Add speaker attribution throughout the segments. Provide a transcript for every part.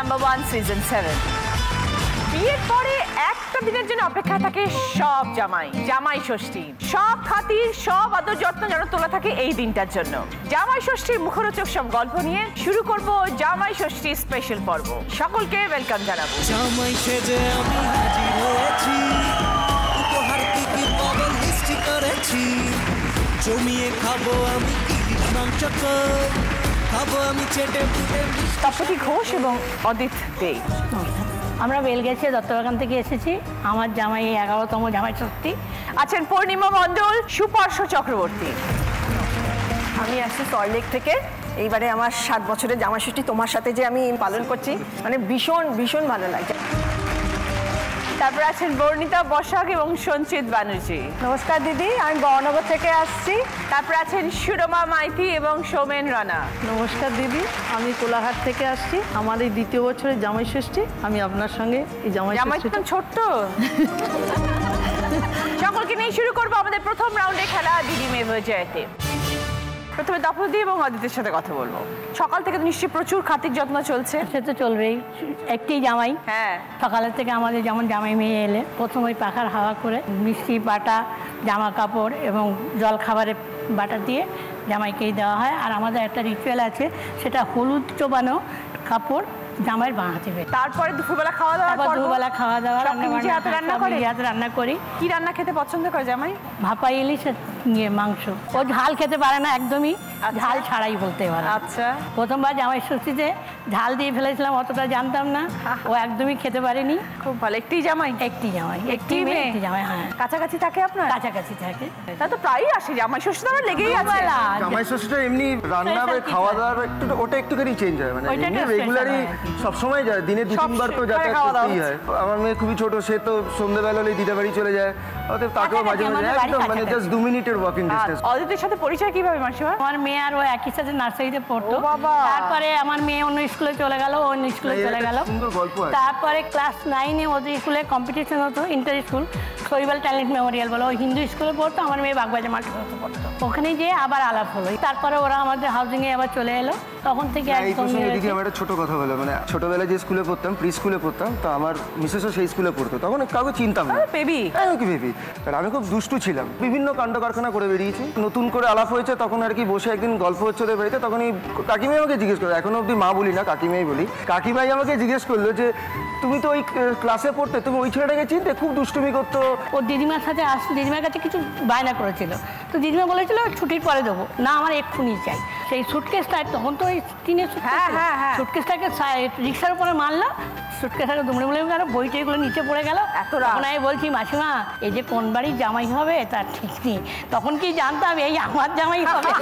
Speaker 1: Number 1 season 7। বিয়ের পরে একটা দিনের জন্য অপেক্ষা থাকে সব জামাই ষষ্ঠী। সব খাতির সব আদর যত্ন যেন তোলা থাকে এই দিনটার জন্য। জামাই ষষ্ঠীর মুখরোচক সব গল্প নিয়ে শুরু করব জামাই ষষ্ঠী স্পেশাল পর্ব। সকলকে ওয়েলকাম জানাবো।
Speaker 2: জামাই সেজে আমি হাজির হয়েছি, উপহার থেকে বদল মিষ্টি করেছি, জমিয়ে খাবো আমি ইলিশ মাংস, খাবো আমি চেটে পুটে।
Speaker 1: তপতী ঘোষ এবং অদিত দে।
Speaker 3: আমরা বেলগাছিয়া দত্তবাগান থেকে এসেছি। আমার জামাই 11তম জামাই ষষ্ঠী।
Speaker 1: আছেন পূর্ণিমা মণ্ডল, সুপার্শ্ব চক্রবর্তী।
Speaker 4: আমি আসছি সল্টলেক থেকে। এইবারে আমার 7 বছরের জামাই ষষ্ঠী তোমার সাথে যে আমি পালন করছি, মানে ভীষণ ভীষণ ভালো লাগছে।
Speaker 1: তারপর আছেন বর্ণিতা বসাক এবং সঞ্চিত ব্যানার্জি।
Speaker 4: নমস্কার দিদি, আমি বর্ণনগর থেকে আসছি।
Speaker 1: তারপর আছেন সুরমা মাইতি এবং সৌমেন রানা।
Speaker 5: নমস্কার দিদি, আমি কোলাঘাট থেকে আসছি। আমার এই 2য় বছরের জামাই ষষ্ঠী। আমি আপনার সঙ্গে এই জামাই
Speaker 1: তো ছোট্ট। সকলকে নিয়ে শুরু করবো আমাদের প্রথম রাউন্ডে খেলা দিদি মেয়ে জয়তে। প্রথমে তপতী এবং অদিতের সাথে কথা বলবো। সকাল থেকে তো নিশ্চয়ই প্রচুর খাতির যত্ন চলছে।
Speaker 3: সে তো চলবেই, একটি জামাই।
Speaker 1: হ্যাঁ,
Speaker 3: সকালের থেকে আমাদের যেমন জামাই মেয়ে এলে প্রথম ওই পাখার হাওয়া করে মিষ্টি বাটা, জামা কাপড় এবং জল খাবারের বাটা দিয়ে জামাইকেই দেওয়া হয়। আর আমাদের একটা রিচুয়াল আছে, সেটা হলুদ চোবানো কাপড় জামাইয়ের বাঁ হাতে বের।
Speaker 1: তারপরে দুপুরবেলা খাওয়া দাওয়া,
Speaker 3: দুপুরবেলা খাওয়া দাওয়া, রান্না করি।
Speaker 1: কি রান্না খেতে পছন্দ করে জামাই?
Speaker 3: ভাপা ইলিশ মাংস। ও ঝাল খেতে পারে না একদমই, ঝাল ছাড়াই বলতে পারে।
Speaker 1: আচ্ছা,
Speaker 3: প্রথমবার জামাই ষষ্ঠীতে ঝাল দিয়ে ফেলেছিলাম, অতটা জানতাম না। ও একদমই খেতে পারেনি।
Speaker 1: খুব ভালো। একটি জামাই?
Speaker 3: একটি মেয়ে, একটি জামাই। হ্যাঁ,
Speaker 1: কাছাকাছি থাকে আপনার?
Speaker 3: কাছাকাছি থাকে।
Speaker 1: তা তো প্রায়ই আসে জামাই ষষ্ঠী, তো লেগেই আছে।
Speaker 6: জামাই ষষ্ঠীটা এমনি রান্না খাওয়া দাওয়ার ওটা একটুখানি চেঞ্জ হয়, মানে রেগুলারই সবসময় যায়, দিনে 2-3 বার তো যাতায়াত করতেই হয়। আমার মেয়ে খুবই ছোট, সে তো সন্ধ্যেবেলা হলে দিদা বাড়ি চলে যায়, অতএব তাকেও মাঝে মাঝে একদম মানে জাস্ট 2 মিনিটের ওয়াকিং ডিস্টেন্স।
Speaker 1: অদিতের সাথে পরিচয় কিভাবে মাসিমা?
Speaker 3: আমার মেয়ে আর ও একই সাথে নার্সারিতে পড়তো। তারপরে আমার মেয়ে অন্য স্কুলে চলে গেল, অন্য স্কুলে চলে গেল। তারপরে ক্লাস 9-এ ওদের স্কুলে কম্পিটিশন হতো, ইন্টার স্কুল শৈবাল ট্যালেন্ট মেমোরিয়াল বলে, ওই হিন্দু স্কুলে পড়তো। আমার মেয়ে বাগবাজার মাঠে পড়তো। ওখানে যেয়ে আবার আলাপ হলো। তারপরে ওরা আমাদের হাউজিংয়ে আবার চলে এলো। তখন থেকে একদম
Speaker 6: আমার একটা ছোট কথা বলো, মানে ছোটবেলায় যে স্কুলে পড়তাম, প্রি স্কুলে পড়তাম, তো আমার মিসেসও সেই স্কুলে পড়তো। তখন কাউকে চিনতাম না।
Speaker 1: বেবি
Speaker 6: কারণ আমি খুব দুষ্টু ছিলাম, বিভিন্ন কাণ্ড কারখানা করে বেরিয়েছি। নতুন করে আলাপ হয়েছে তখন আর কি, বসে একদিন গল্প হচ্ছে ওদের বাড়িতে, তখনই কাকিমাই আমাকে জিজ্ঞেস করলো, এখনো অব্দি মা বলি না, কাকিমাই বলি। কাকিমাই আমাকে জিজ্ঞেস করলো যে তুমি তো ওই ক্লাসে পড়তে, তুমি ওই ছেলেটাকে চিনতে, খুব দুষ্টুমি করতো।
Speaker 3: ও দিদিমার সাথে আসতো, দিদিমার কাছে কিছু বায়না করেছিল, তো দিদিমা বলেছিল ছুটির পরে দেবো না, আমার এক্ষুনি চাই। সেই সুটকেসটা, তখন তো ওই টিনের সুটকেসটাকে রিক্সার উপরে মারলাম, সুটকেসটাকে দুমড়ে মুড়ে গেল, বইটাইগুলো নিচে পড়ে গেল। তখন আমি বলছি, মাসিমা এই যে কোন বাড়ির জামাই হবে তার ঠিক নেই। তখন কি জানতাম এই আমার জামাই হবে?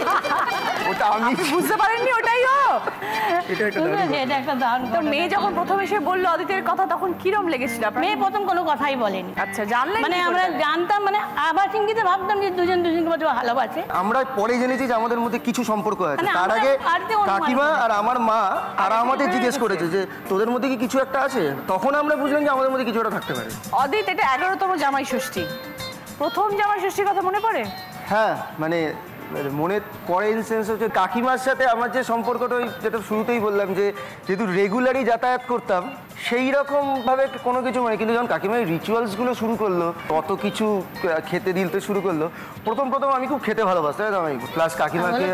Speaker 6: ওটা আমি
Speaker 1: বুঝতে পারেননি ওটাই ও।
Speaker 3: এটা একটা দারুণ।
Speaker 1: মেয়ে যখন প্রথম এসে বললো অদিতের কথা, তখন কিরম লেগেছিল?
Speaker 3: মেয়ে প্রথম কোনো কথাই বলেনি।
Speaker 1: আচ্ছা, জানলেন?
Speaker 3: মানে আমরা জানতাম, মানে আবার চিন্তিতে ভাবতাম যে দুজনকে ভালোবাসে।
Speaker 6: আমরা পরে জেনেছি যে আমাদের মধ্যে কিছু সম্পর্ক আছে। তার আগে কাকিমা আর আমার মা তারা আমাদের জিজ্ঞেস করেছে যে তোদের মধ্যে কি কিছু একটা আছে, তখন আমরা বুঝলাম যে আমাদের মধ্যে কিছু একটা থাকতে পারে।
Speaker 1: অদিত, এটা 11তম জামাই ষষ্ঠী, প্রথম জামাই ষষ্ঠীর কথা মনে পড়ে?
Speaker 6: হ্যাঁ, মানে মনে পড়ে ইন সেন্স হচ্ছে কাকিমার সাথে আমার যে সম্পর্কটা, ওই যেটা শুরুতেই বললাম যে যেহেতু রেগুলারই যাতায়াত করতাম, সেই রকমভাবে কোনো কিছু মানে, কিন্তু যখন কাকিমা রিচুয়ালসগুলো শুরু করলো, কত কিছু খেতে দিতে শুরু করলো, প্রথম আমি খুব খেতে ভালোবাসতাম। প্লাস কাকিমাকে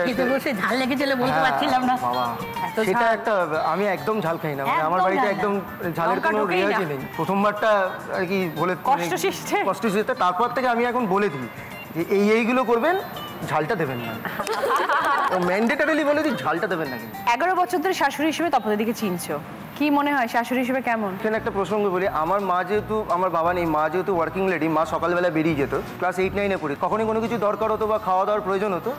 Speaker 3: ঝাল লেগেছিল, বলতে পারছিলাম না বাবা,
Speaker 6: সেটা একটা, আমি একদম ঝাল খাই না, মানে আমার বাড়িতে একদম ঝালের কোনো রেওয়াজই নেই। প্রথমবারটা আর কি বলে কষ্ট সৃষ্টি, তারপর থেকে আমি এখন বলে দিই যে এইগুলো করবেন, ঝালটা দেবেন না। ম্যান্ডেটরিলি বলে দিই, ঝালটা দেবেন না।
Speaker 1: 11 বছর ধরে শাশুড়ি হিসেবে তপতিদিকে চিনছো, কি মনে হয় শাশুড়ি হিসেবে কেমন?
Speaker 6: এখানে একটা প্রসঙ্গ বলি, আমার মা যেহেতু, আমার বাবা নেই, মা যেহেতু ওয়ার্কিং লেডি, মা সকালবেলা বেরিয়ে যেত, ক্লাস 8-9-এ পড়ি, কখনই কোনো কিছু দরকার হতো বা খাওয়া দাওয়ার প্রয়োজন হতো,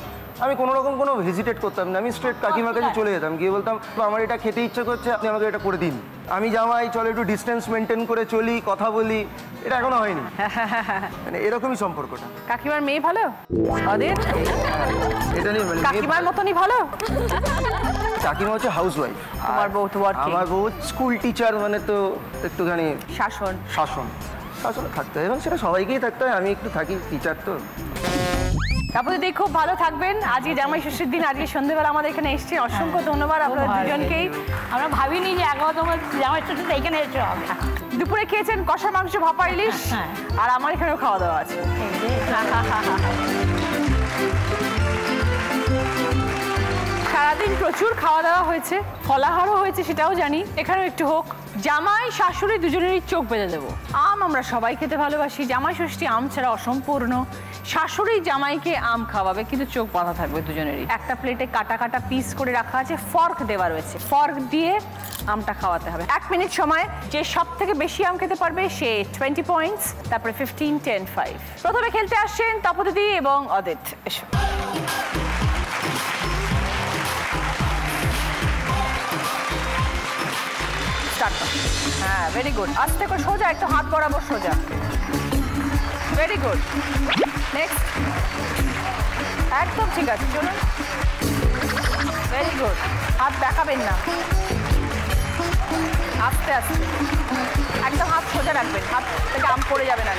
Speaker 6: আমি কোনো রকম কোনো হেজিটেট করতাম না, আমি স্ট্রেট কাকিমার কাছে চলে যেতাম, গিয়ে বলতাম আমার এটা খেতে ইচ্ছে করছে, আপনি আমাকে এটা করে দিন। আমি জামাই চলো একটু ডিস্টেন্স মেনটেন করে চলি, কথা বলি, এটা এখনো হয়নি। মানে এরকমই সম্পর্কটা।
Speaker 1: কাকিমার মেয়ে ভালো? অদিত,
Speaker 6: এটা নিয়ে
Speaker 1: কাকিমার মতনই ভালো?
Speaker 6: কাকিমা হচ্ছে হাউসওয়াইফ,
Speaker 1: আমার বউ তো ওয়ার্কিং।
Speaker 6: আমার বউ স্কুল টিচার, মানে তো একটুখানি শাসন থাকতে হয়, এবং সেটা সবাইকেই থাকতে হয়, আমি একটু থাকি, টিচার তো।
Speaker 1: তারপরে দেখি খুব ভালো থাকবেন। আজকে জামাই ষষ্ঠীর দিন, আজকে সন্ধ্যেবেলা আমাদের এখানে এসেছেন, অসংখ্য ধন্যবাদ আপনাদের দুজনকেই।
Speaker 3: আমরা ভাবিনি যে 11তম জামাই ষষ্ঠীতে এখানে এসে হবে।
Speaker 1: দুপুরে খেয়েছেন কষা মাংস, ভাপা ইলিশ, আর আমার এখানেও খাওয়া দাওয়া আছে। সারাদিন প্রচুর খাওয়া দাওয়া হয়েছে, ফলাহারও হয়েছে, সেটাও জানি, এখানেও একটু হোক। জামাই শাশুড়ি দুজনেরই চোখ বেঁধে দেবো। আম আমরা সবাই খেতে ভালোবাসি, জামাই ষষ্ঠী আম ছাড়া অসম্পূর্ণ। শাশুড়ি জামাইকে আম খাওয়াবে, কিন্তু চোখ বাঁধা থাকবে দুজনেরই। একটা প্লেটে কাটা কাটা পিস করে রাখা আছে, ফর্ক দেওয়া রয়েছে, ফর্ক দিয়ে আমটা খাওয়াতে হবে। 1 মিনিট সময়, যে সব থেকে বেশি আম খেতে পারবে সে 20 পয়েন্টস, তারপরে 15, 10, 5। প্রথমে খেলতে আসছেন তপদিদি এবং অদিত। এসো। হ্যাঁ, ভেরি গুড। আস্তে করে সোজা, একটু হাত বরাবর সোজা। Very good. নেক্সট। একদম ঠিক আছে, চলুন। Very good. হাত দেখাবেন না, আস্তে আস্তে, একদম হাত সোজা রাখবেন, হাত থেকে আম পড়ে যাবে না।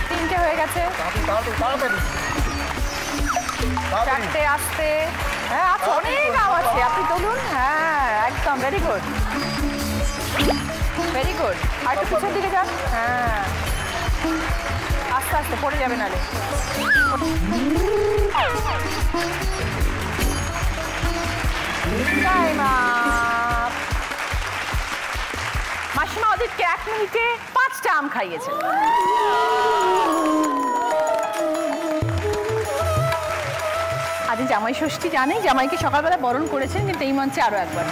Speaker 1: 3টে হয়ে গেছে, 4টে আস্তে। হ্যাঁ, আচ্ছা, অনেক আম আছে, আপনি তুলুন। হ্যাঁ, একদম ভেরি গুড, ভেরি গুড। আর একটু পিছন দিকে যান। হ্যাঁ, আস্তে আস্তে, পড়ে যাবে নালে। মাসিমা অদিতকে 1 মিনিটে 5টা আম খাইয়েছেন। আজ জামাই ষষ্ঠী, জানেন জামাইকে সকালবেলা বরণ করেছেন, কিন্তু এই মঞ্চে আরো একবার।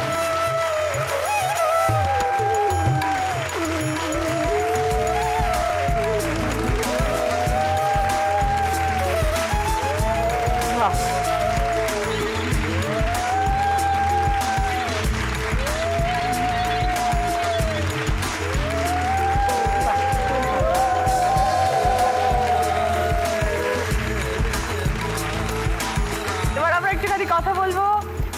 Speaker 1: কথা বলবো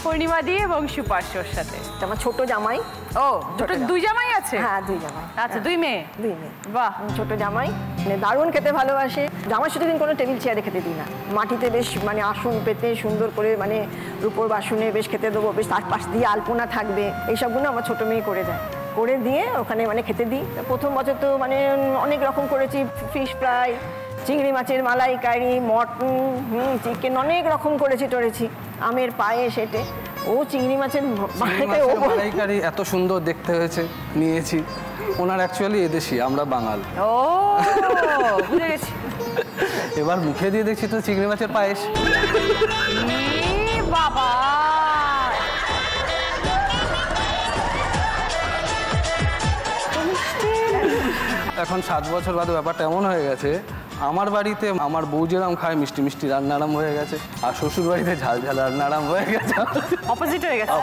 Speaker 1: পূর্ণিমা দি এবং সুপার্শ্বর সাথে।
Speaker 4: আমার ছোট জামাই।
Speaker 1: ও, ছোট 2 জামাই আছে?
Speaker 4: হ্যাঁ, 2 জামাই।
Speaker 1: আচ্ছা, 2 মেয়ে?
Speaker 4: 2 মেয়ে।
Speaker 1: বাহ,
Speaker 4: ছোট জামাই, মানে দারুণ খেতে ভালোবাসে। জামাই ষষ্ঠীর দিন কোনো টেবিল চেয়ারে খেতে দিই না, মাটিতে বেশ মানে আসন পেতে সুন্দর করে, মানে রূপোর বাসনে বেশ খেতে দেবো, বেশ তার পাশ দিয়ে আলপনা থাকবে, এইসবগুলো আমার ছোট মেয়ে করে দেয়, করে দিয়ে ওখানে মানে খেতে দিই। প্রথম বছর তো মানে অনেক রকম করেছি, ফিশ ফ্রাই, চিংড়ি মাছের মালাইকারি, মটন, চিকেন, অনেক রকম করেছি টরেছি। আমের পায়েস, এটে ও চিংড়ি মাছের
Speaker 7: মালাইকারি এত সুন্দর দেখতে হয়েছে, নিয়েছি। ওনার অ্যাকচুয়ালি এদেশি, আমরা বাঙাল।
Speaker 1: ও, বুঝে গেছি।
Speaker 7: এবার মুখে দিয়ে দেখছি তো চিংড়ি মাছের পায়েস।
Speaker 1: বাবা,
Speaker 7: এখন 7 বছর বাদে ব্যাপারটা এমন হয়ে গেছে, আমার বাড়িতে আমার বউ যেরকম খায় মিষ্টি মিষ্টি রান্না আরাম হয়ে গেছে, আর শ্বশুর বাড়িতে ঝাল ঝাল রান্না আরাম হয়ে গেছে।
Speaker 1: অপোজিট হয়ে গেছে।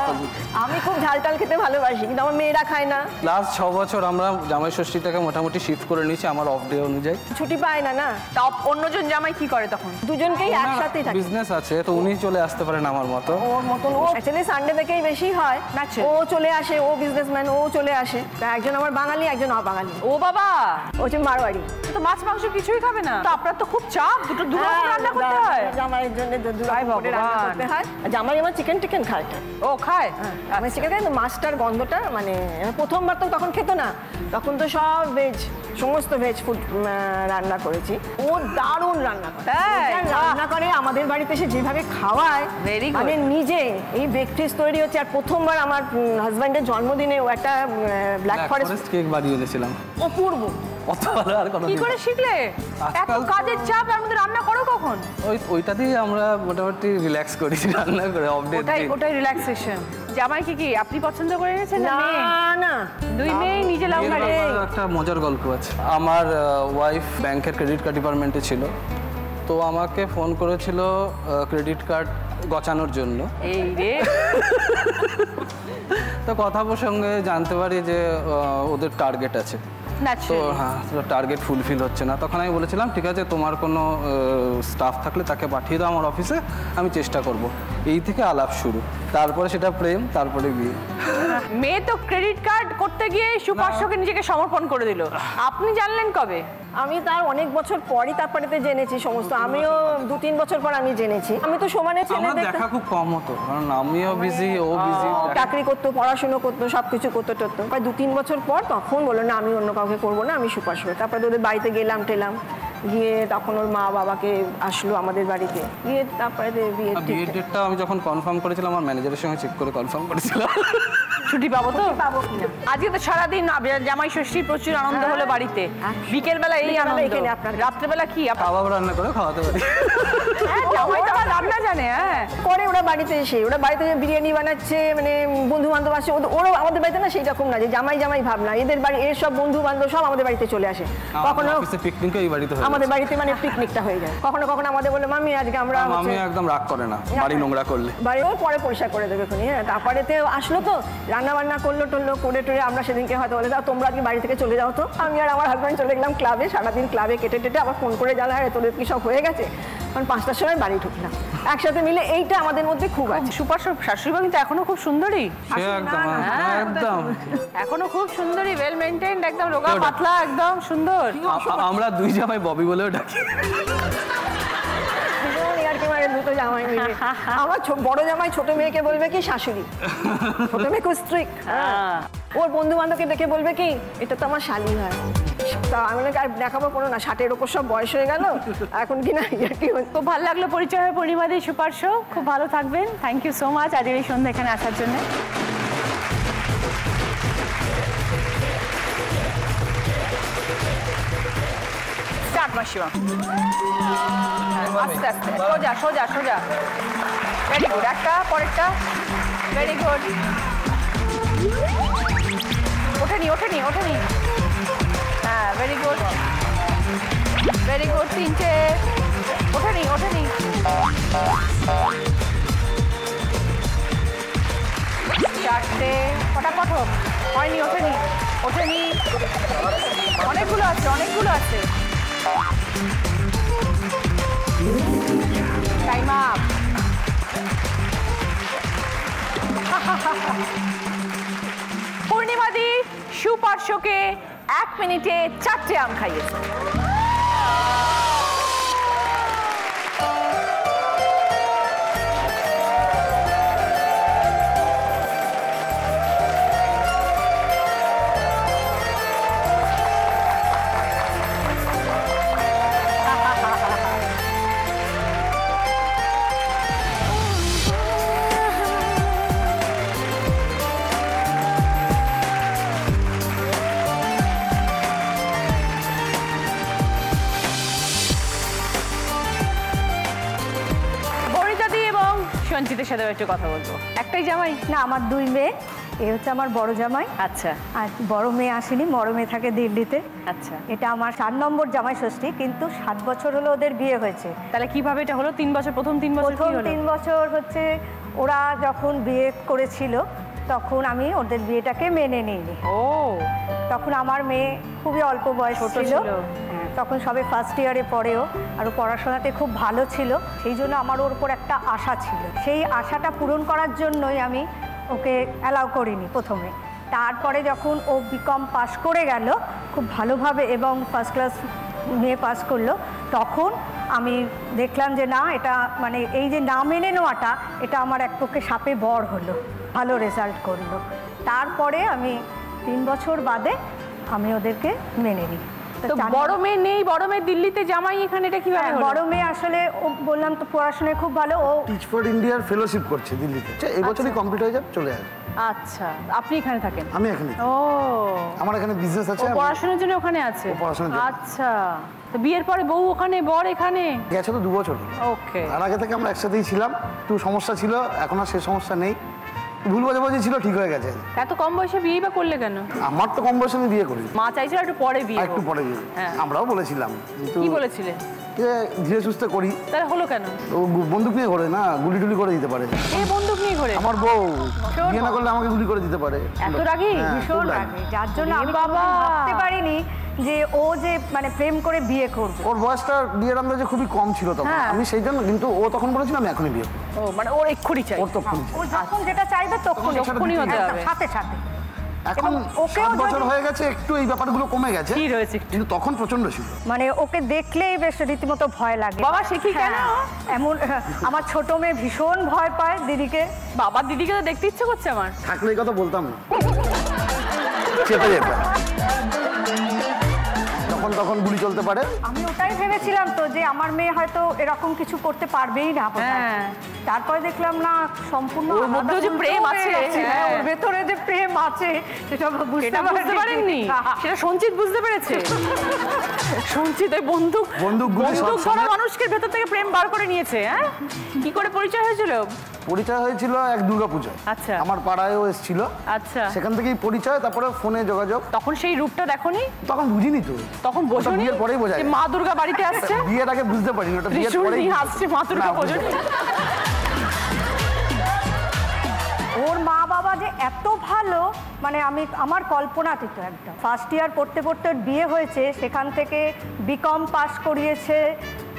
Speaker 4: আমি খুব ঝাল টাল খেতে ভালোবাসি, কিন্তু আমার মেয়েরা খায় না।
Speaker 7: লাস্ট 6 বছর আমরা জামাই ষষ্ঠীটাকে মোটামুটি শিফট করে নিয়েছি আমার অফ ডে অনুযায়ী।
Speaker 4: ছুটি পায় না। না,
Speaker 1: তা অন্যজন জামাই কি করে তখন?
Speaker 4: দুজনকেই একসাথেই থাকে।
Speaker 7: বিজনেস আছে, তো উনি চলে আসতে পারেন আমার মতো।
Speaker 4: ওর মতন ও অ্যাকচুয়ালি সানডে থেকেই বেশি হয়, ও চলে আসে, ও বিজনেসম্যান, ও চলে আসে। তা একজন আমার বাঙালি, একজন অবাঙালি।
Speaker 1: ও বাবা,
Speaker 4: ও হচ্ছে মারওয়াড়ি।
Speaker 1: তো মাছ মাংস কিছুই খাবে না? তো আপনার তো খুব চাপ, দু রকম রান্না করতে হয়।
Speaker 4: জামাইয়ের জন্য 2 রকম করে রান্না করতে হয়। জামাই আমার চিকেন খায়।
Speaker 1: ও খায়?
Speaker 4: আমি চিকেন খাই, কিন্তু মাছটার গন্ধটা মানে প্রথমবার তো তখন খেতো না, তখন তো সব ভেজ, সমস্ত ভেজ ফুড রান্না করেছি। ও দারুণ রান্না করে, রান্না করে আমাদের বাড়িতে এসে যেভাবে খাওয়ায়, মানে নিজে এই ব্রেকফাস্ট তৈরি হচ্ছে। আর প্রথমবার আমার হাজব্যান্ডের জন্মদিনে ও একটা ব্ল্যাক ফরেস্ট
Speaker 7: কেক বানিয়ে এনেছিলাম,
Speaker 4: অপূর্ব।
Speaker 1: কি করে শিখলে? এত কাজের চাপ, এর মধ্যে রান্না করো কখন?
Speaker 7: ওইটাতেই আমরা মোটামুটি রিল্যাক্স করি রান্না করে, অফ ডে।
Speaker 1: ওটাই রিল্যাক্সেশন। জামাই কি আপনি পছন্দ করে এনেছেন না মেয়ে?
Speaker 4: না,
Speaker 1: 2 মেয়ে নিজে লাভ করে।
Speaker 7: একটা মজার গল্প আছে। আমার ওয়াইফ ব্যাংকের ক্রেডিট কার্ড ডিপার্টমেন্টে ছিল, তো আমাকে ফোন করেছিল ক্রেডিট কার্ড গচানোর জন্য।
Speaker 1: এই রে,
Speaker 7: তো কথা প্রসঙ্গে জানতে পারি যে ওদের টার্গেট আছে, তো হ্যাঁ, টার্গেট ফুলফিল হচ্ছে না। তখন আমি বলেছিলাম ঠিক আছে, তোমার কোনো স্টাফ থাকলে তাকে পাঠিয়ে দাও আমার অফিসে, আমি চেষ্টা করব। এই থেকে আলাপ শুরু, তারপরে সেটা প্রেম, তারপরে বিয়ে।
Speaker 1: মেয়ে তো ক্রেডিট কার্ড করতে গিয়ে সুপারশোকে নিজেকে সমর্পণ করে দিল, আপনি জানলেন কবে?
Speaker 4: আমি তার অনেক বছর পরই তারপরে জেনেছি সমস্ত। আমিও 2-3 বছর পর আমি জেনেছি। আমি তো সমানে ছেলে
Speaker 7: আমার দেখা খুব কম হতো, কারণ আমিও বিজি, ও বিজি,
Speaker 4: চাকরি করতো, পড়াশুনো করতো, সবকিছু করতো টতো। প্রায় 2-3 বছর পর তখন বললো না আমি অন্য কাউকে করবো না, আমি সুপারশো। তারপরে ওদের বাড়িতে গেলাম টেলাম, গিয়ে তখন ওর মা বাবাকে আসলো আমাদের বাড়িতে, গিয়ে তারপরে
Speaker 7: বিয়ের ডেটটা আমি যখন কনফার্ম করেছিলাম আমার ম্যানেজারের সঙ্গে চেক করে কনফার্ম করেছিলাম।
Speaker 1: ছুটি পাবো তো?
Speaker 4: পাবো কিনা।
Speaker 1: আজকে তো সারাদিন জামাই ষষ্ঠী, প্রচুর আনন্দ হলো বাড়িতে। বিকেল বেলা এই আনন্দ, রাত্রেবেলা কি
Speaker 7: কাবাব রান্না করে খাওয়াতে পারি।
Speaker 1: জামাই তো আবার রান্না জানে। হ্যাঁ,
Speaker 4: পরে ওরা বাড়িতে এসে ওরা বাড়িতে বিরিয়ানি বানাচ্ছে, মানে বন্ধু বান্ধব আসে, ওরা আমাদের বাড়িতে না সেই রকম না যে জামাই জামাই ভাবনা, এদের বাড়ি এর সব বন্ধু বান্ধব সব আমাদের বাড়িতে চলে আসে। কখনো
Speaker 7: পিকনিকে এই বাড়িতে
Speaker 4: আমাদের বাড়িতে মানে পিকনিকটা হয়ে যায়। কখনো কখনো আমাদের বলে মামি আজকে আমরা,
Speaker 7: মামি একদম রাগ করে না বাড়ি নোংরা করলে,
Speaker 4: বাড়িও পরে পরিষ্কার করে দেবে খুনি। হ্যাঁ, তারপরে আসলো তো রান্না বান্না করলো টললো করে টরে আমরা সেদিনকে হয়তো বলে দাও তোমরা আজকে বাড়ি থেকে চলে যাও তো। আমি আর আমার হাজব্যান্ড চলে গেলাম ক্লাবে, সারাদিন ক্লাবে কেটে টেটে আবার ফোন করে জানা হয় তোদের কি সব হয়ে গেছে। কারণ 5টার সময় বাড়ি ঢুকলাম একসাথে মিলে, এইটা আমাদের মধ্যে খুব আছে।
Speaker 1: সুপার শাশুড়ি কিন্তু এখনো খুব সুন্দরী,
Speaker 7: একদম একদম
Speaker 1: এখনো খুব সুন্দরী, ওয়েল মেইনটেইনড, একদম রোগা পাতলা, একদম সুন্দর।
Speaker 7: আমরা দুই জামাই ববি বলেও ডাকি।
Speaker 4: দুটো জামাই মিলে আমার বড় জামাই ছোট মেয়েকে বলবে কি শাশুড়ি, ছোট মেয়ে খুব স্ট্রিক্ট। ওর বন্ধু বান্ধবকে দেখে বলবে কি এটা তো আমার শালি হয়। তা আমি আর দেখাবো কোনো না, 60-এর ওপর সব বয়স হয়ে গেল এখন কিনা।
Speaker 1: খুব ভালো লাগলো পরিচয় হয়ে পূর্ণিমাদি সুপার শো, খুব ভালো থাকবেন। থ্যাংক ইউ সো মাচ আজকের এই সন্ধ্যা এখানে আসার জন্য। স্টার্ট মাসিমা, আস্তে আস্তে, সোজা সোজা সোজা। ভেরি গুড, একটা পরেরটা, ভেরি গুড। ওঠেনি ওঠেনি ওঠেনি, হ্যাঁ ভেরি গুড ভেরি গুড। 3টে, ওঠেনি ওঠেনি। 4টে, ফটাফট হোক, হয়নি, ওঠেনি ওঠেনি। অনেকগুলো আছে অনেকগুলো আছে। Time up. পূর্ণিমাদি সুপার শোকে 1 মিনিটে 4টে আম খাইয়েছে। সঞ্চিতের সাথে একটু কথা বলবো। একটাই জামাই
Speaker 8: না, আমার 2 মেয়ে। এই হচ্ছে আমার বড় জামাই।
Speaker 1: আচ্ছা।
Speaker 8: আর বড় মেয়ে আসেনি, বড় মেয়ে থাকে দিল্লিতে।
Speaker 1: আচ্ছা।
Speaker 8: এটা আমার 7 নম্বর জামাই ষষ্ঠী, কিন্তু 7 বছর হলো ওদের বিয়ে হয়েছে।
Speaker 1: তাহলে কিভাবে এটা হলো? 3 বছর, প্রথম 3 বছর
Speaker 8: প্রথম 3 বছর হচ্ছে ওরা যখন বিয়ে করেছিল তখন আমি ওদের বিয়েটাকে মেনে নিইনি।
Speaker 1: ও,
Speaker 8: তখন আমার মেয়ে খুবই অল্প বয়স ছিল, তখন সবে ফার্স্ট ইয়ারে পড়েও, আর পড়াশোনাতে খুব ভালো ছিল। সেই জন্য আমার ওর উপর একটা আশা ছিল, সেই আশাটা পূরণ করার জন্যই আমি ওকে অ্যালাউ করিনি প্রথমে। তারপরে যখন ও বিকম পাস করে গেল খুব ভালোভাবে এবং ফার্স্ট ক্লাস নিয়ে পাস করলো, তখন আমি দেখলাম যে না, এটা মানে এই যে না মেনে নেওয়াটা, এটা আমার এক পক্ষে সাপে বর হলো, ভালো রেজাল্ট করলো। তারপরে আমি 3 বছর বাদে আমি ওদেরকে মেনে নিই।
Speaker 1: তো বড় মেয়ে নেই, বড় মেয়ে দিল্লিতে, জামাই এখানে, এটা কিভাবে হলো?
Speaker 8: বড় মেয়ে আসলে ও বললাম তো পড়াশোনায় খুব ভালো, ও
Speaker 9: টিচ ফর ইন্ডিয়ার ফেলোশিপ করছে দিল্লিতে। এই বছরই কমপ্লিট হয়ে যাবে, চলে যাবে।
Speaker 1: আচ্ছা, আপনি এখানে থাকেন?
Speaker 9: আমি এখানে।
Speaker 1: ও,
Speaker 9: আমার এখানে বিজনেস আছে।
Speaker 1: পড়াশোনার জন্য ওখানে আছে?
Speaker 9: পড়াশোনার জন্য।
Speaker 1: আচ্ছা, তো বিয়ের পরে বউ ওখানে, বর এখানে?
Speaker 9: গেছে তো 2 বছর।
Speaker 1: ওকে।
Speaker 9: আর আগে থেকে আমরা একসাথেই ছিলাম, একটু সমস্যা ছিল, এখন আর সে সমস্যা নেই। ভুল বোঝাবুঝি ছিল, ঠিক হয়ে গেছে।
Speaker 1: এত কম বয়সে বিয়ে বা করলে কেন?
Speaker 9: আমার তো কম বয়সে আমি বিয়ে করি।
Speaker 1: মা চাইছিল একটু পরে বিয়ে।
Speaker 9: একটু পরে বিয়ে।
Speaker 1: হ্যাঁ।
Speaker 9: আমরাও বলেছিলাম, কিন্তু
Speaker 1: কি বলেছিলে?
Speaker 9: ধীরে সুস্থে করি।
Speaker 1: তাহলে হলো কেন?
Speaker 9: ও বন্দুক নিয়ে ঘোরে না, গুলি টুলি করে দিতে পারে।
Speaker 1: এই বন্দুক নিয়ে ঘোরে?
Speaker 9: আমার বউ বিয়ে না করলে আমাকে গুলি করে দিতে পারে।
Speaker 1: এত রাগী?
Speaker 8: ভীষণ রাগী, যার জন্য আমি বাবা ভাবতে পারিনি যে ও যে মানে প্রেম করে বিয়ে করবে।
Speaker 9: ওর বয়সটা বিয়ের আন্দাজে খুবই কম ছিল তখন, আমি সেই জন্য, কিন্তু ও তখন বলেছিল আমি এখনই বিয়ে করব।
Speaker 1: ও মানে ওর এক্ষুনি চাই?
Speaker 9: ওর তখন
Speaker 8: ও যখন যেটা চাইবে তখনই
Speaker 1: হতে হবে,
Speaker 8: সাথে সাথে।
Speaker 9: এখন 7 বছর হয়ে গেছে, একটু এই ব্যাপারগুলো কমে গেছে।
Speaker 1: কি রয়েছে?
Speaker 9: কিন্তু তখন প্রচন্ড ছিল,
Speaker 8: মানে ওকে দেখলেই বেশ রীতিমতো ভয় লাগে।
Speaker 1: বাবা সে কি কেন?
Speaker 8: এমন আমার ছোট মেয়ে ভীষণ ভয় পায় দিদিকে।
Speaker 1: বাবা দিদিকে তো দেখতে ইচ্ছে করছে আমার।
Speaker 9: থাকলে এই কথা বলতাম না, চেপে যেত তখন গুলি চলতে পারে।
Speaker 8: আমি ওটাই ভেবেছিলাম তো যে আমার মেয়ে হয়তো এরকম কিছু করতে পারবেই না। তারপরে দেখলাম না, সম্পূর্ণ
Speaker 1: ওর মধ্যে যে প্রেম আছে,
Speaker 8: ওর ভেতরে যে প্রেম আছে সেটা বুঝতে পারেননি।
Speaker 1: সেটা সঞ্চিত বুঝতে পেরেছে। সঞ্চিত ওই বন্দুক করা মানুষকে ভেতর থেকে প্রেম বার করে নিয়েছে। হ্যাঁ, কি করে পরিচয় হয়েছিল?
Speaker 9: পরিচয় হয়েছিল এক দুর্গাপূজায়।
Speaker 1: আচ্ছা,
Speaker 9: আমার পাড়ায়ও এসেছিল।
Speaker 1: আচ্ছা,
Speaker 9: সেখান থেকেই পরিচয়, তারপরে ফোনে যোগাযোগ।
Speaker 1: তখন সেই রূপটা দেখোনি?
Speaker 9: তখন বুঝিনি তো।
Speaker 1: তখন বোঝনি?
Speaker 9: বিয়ের পরেই বোঝা যায়।
Speaker 1: মা দুর্গা বাড়িতে আসছে।
Speaker 9: বিয়ের আগে বুঝতে পারিনি, ওটা বিয়ের পরেই
Speaker 1: আসছে মা দুর্গা বোঝনি।
Speaker 8: ওর মা বাবা যে এত ভালো, মানে আমার কল্পনাতীত একদম। ফার্স্ট ইয়ার পড়তে পড়তে ওর বিয়ে হয়েছে, সেখান থেকে বিকম পাস করিয়েছে,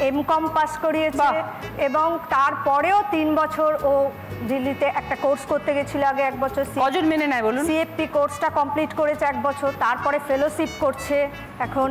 Speaker 8: এমকম পাস করিয়েছে, এবং তারপরেও 3 বছর ও দিল্লিতে একটা কোর্স করতে গেছিল আগে 1 বছর।
Speaker 1: কজন মেনে নেয় বলুন?
Speaker 8: সিএফপি কোর্সটা কমপ্লিট করেছে 1 বছর, তারপরে ফেলোশিপ করছে এখন।